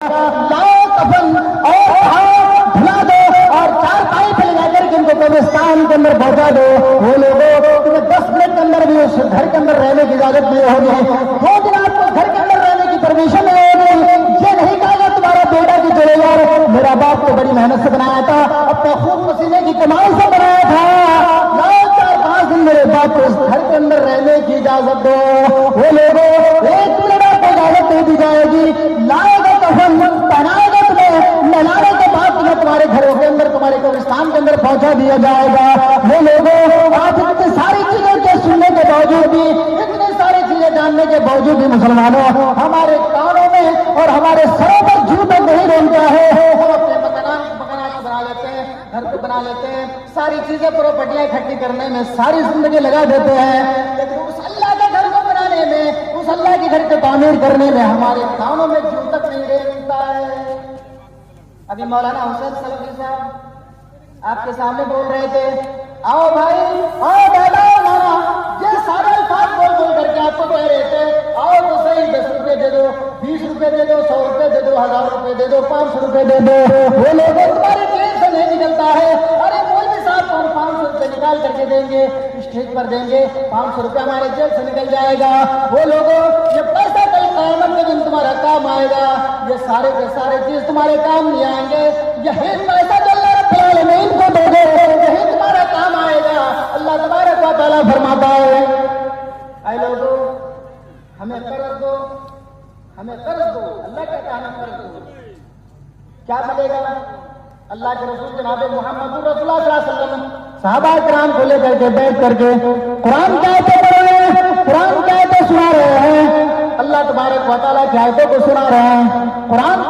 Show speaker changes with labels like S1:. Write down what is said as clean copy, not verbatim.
S1: لاؤ کفن اور ہاتھ دھلا دو اور چار پائی پہ لگا کر کے ان کو قبرستان کے اندر پہنچا دو. وہ لوگوں تمہیں 10 منٹ کے اندر بھی اس گھر کے اندر رہنے کی اجازت نہیں ہوگی. 2 دن آپ کو گھر کے اندر رہنے کی پرمیشن نہیں ہوگی. یہ نہیں کہا گا تمہارا بیٹا کہ چلے یار میرا باپ تو بڑی محنت سے بنایا تھا, اپنے خون پسینے کی کمائی سے بنایا تھا, لاؤ 4-5 دن میرے باپ کو اس گھر کے اندر رہنے کی اجازت دو. وہ لوگوں 1 منٹ آپ کو اجازت نہیں دی جائے گی. لائے گا کفن, پہنائے گا تمہیں, نہلانے کے بعد تمہیں تمہارے گھروں کے اندر تمہارے قبرستان کے اندر پہنچا دیا جائے گا. وہ لوگوں آج اتنی ساری چیزیں کے سننے کے باوجود بھی, اتنی ساری چیزیں جاننے کے باوجود بھی مسلمانوں ہمارے کانوں میں اور ہمارے سروں پر جھوٹ نہیں رہتا ہے. ہم اپنے مکانات بنا لیتے ہیں, گھر کو بنا لیتے ہیں, ساری چیزیں پراپرٹیاں اکٹھی کرنے میں ساری زندگی لگا دیتے ہیں, لیکن اس اللہ کے گھر کو بنانے میں, اس اللہ کے گھر کو تعمیر کرنے میں ہمارے کانوں میں جھوٹ تک نہیں رہتا ہے. ابھی مولانا حسین سلفی صاحب آپ کے سامنے بول رہے تھے, آؤ بھائی آؤ بیٹا مانا, یہ سارے الفاظ بول بول کر کے آپ کو کہہ رہے تھے آؤ تو صحیح 10 روپے دے دو, 20 روپے دے دو, 100 روپے دے دو, 1000 روپے دے دو, 500 روپے دے دو. وہ لوگ تمہارے جیب سے نہیں نکلتا ہے. ارے مولوی صاحب کو ہم 500 روپے نکال کر کے دیں گے, اسٹیج پر دیں گے, 500 روپے ہمارے جیب سے نکل جائے گا. وہ لوگوں یہ پیسہ کل قیامت کے دن تمہارا کام آئے گا. یہ سارے کے سارے چیز تمہارے کام نہیں آئیں گے. یہی پیسہ جو اللہ رب العالمین کو دو گے یہی تمہارا کام آئے گا. اللہ تبارک و تعالیٰ فرماتا ہے, اے لوگوں ہمیں قرض دو, ہمیں قرض دو. اللہ کہتا ہے ہمیں قرض دو. کیا ملے گا؟ اللہ کے رسول جناب محمد رسول اللہ صلی اللہ علیہ وسلم صحابہ کرام کو لے کر کے بیٹھ کر کے قرآن کی آیتیں پڑھ رہے ہیں, قرآن کی آیتیں سنا رہے ہیں, اللہ تبارک و تعالیٰ کی آیتوں کو سنا رہے ہیں. قرآن